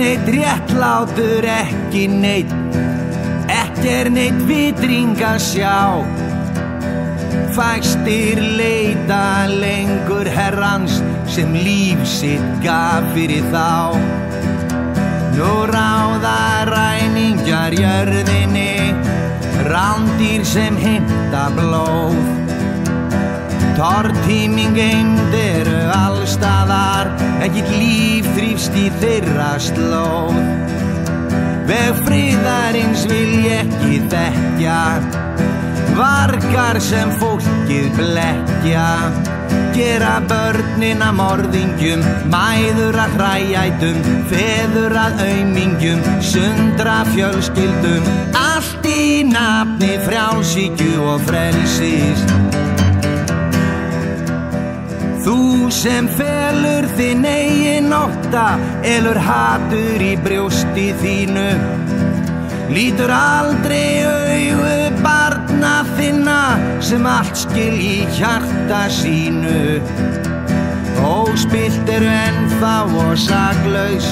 neitt réttlátur, ekki neitt vitring að sjá. Fæstir leita lengur Herrans sem líf sitt gaf fyrir þá. Nú ráða ræningjar jörðinni, rándýr sem heimta blóð. Tortíming eymd eru allstaðar, ekkert líf þrífst í þeirra slóð. Veg friðarins vil ég ekki þekkja, vargar sem fólkið blekkja. Gera börnin að morðingjum, mæður að hræætum, feður að aumingjum, sundra fjölskyldum. Allt í nafni frjálshyggju og frelsis. Þú sem felur þinn eigin ótta, elur hatur í brjósti þínu. Lítur aldrei augu barna þinna sem allt skil í hjarta sínu. Óspillt eru ennþá og saklaus,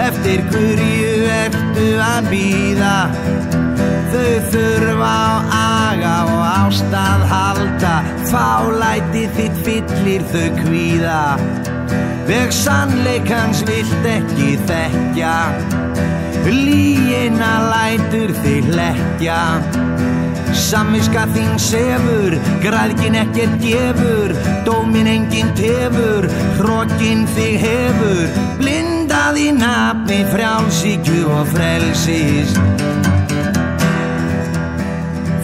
eftir hverju ertu að bíða. Þau þurfa á aga og ást að halda, fálæti þitt fyllir þau kvíða. Veg sannleikans vilt ekki þekkja, lygina lætur þig hlekkja. Samviska þín sefur, græðgin ekkert gefur, dómin enginn tefur, hrokkin þig hefur, blindað í nafni frjálshyggju og frelsis.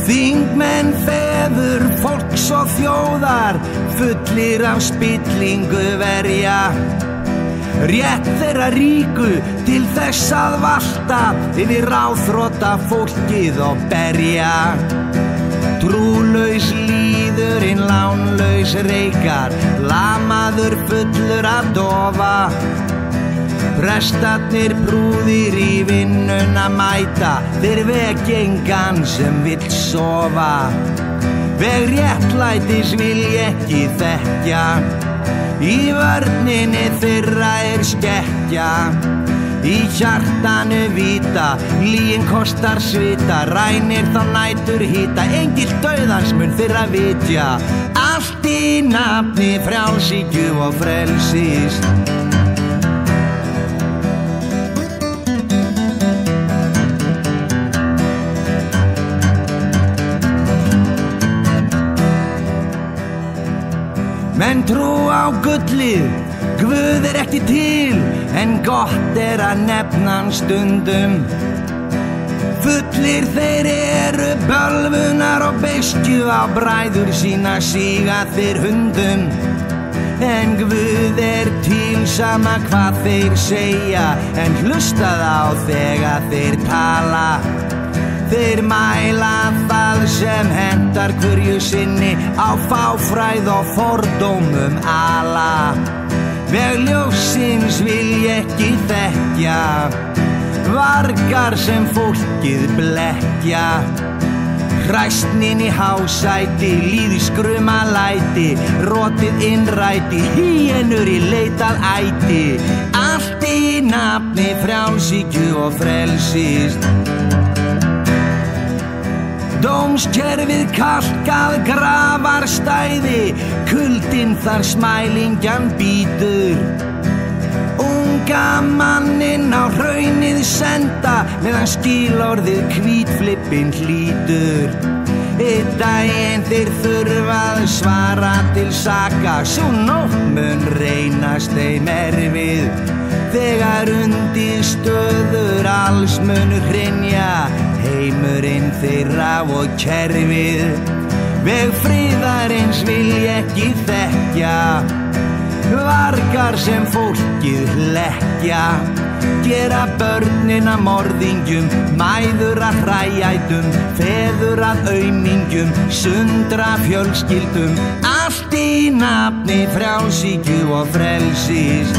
Þingmenn, feður, fólks og þjóðar, fullir af spillingu verja. Rétt þeirra ríku til þess að valta yfir ráðþrota fólkið og berja. Trúlaus líðurinn, lánlaus reykar, lamaður fullur af dofa. Prestarnir prúðir í vinnuna mæta, þeir vekja engan sem vill sofa. Veg réttlætis vil ég ekki þekkja, í vörninni þeirra skekkja. Í hjartanu vita, lygin kostar svita, rænir þá nætur hita, engill dauðans mun þeirra vitja. Allt í nafni frjálshyggju og frelsis. Menn trú á gullið, Guð ekki til, en gott að nefna hann stundum. Fullir þeir eru bölvunar og beiskju, á bræður sína síga þeir hundum. En Guð til sama hvað þeir segja, en hlusta þá þegar þeir tala. Þeir mæla það sem hentar hverju sinni, á fáfræð og fordómum ala. Veg ljóssins vil ég ekki þekkja, vargar sem fólkið blekkja. Hræstnin í hásæti, lýðskrumalæti, rotið innræti, hýenur í leitað æti. Allt í nafni frjálshyggju og frelsis. Dómskerfið kalkað grafarstæði, kuldinn þar smælingjan bítur. Unga manninn á hraunið senda, meðan skilorðið hvítflippinn hlýtur. Einn daginn þeir þurfað svara til saka, sú nótt mun reynast þeim erfið. Þegar undir stöður alls mun hrynja, heimurinn þeirra og kerfið. Veg friðarins vil ég ekki þekkja, vargar sem fólkið hlekkja. Gera börnin að morðingjum, mæður að hræætum, feður að aumingjum, sundra fjölskyldum. Allt í nafni frjálshyggju og frelsis.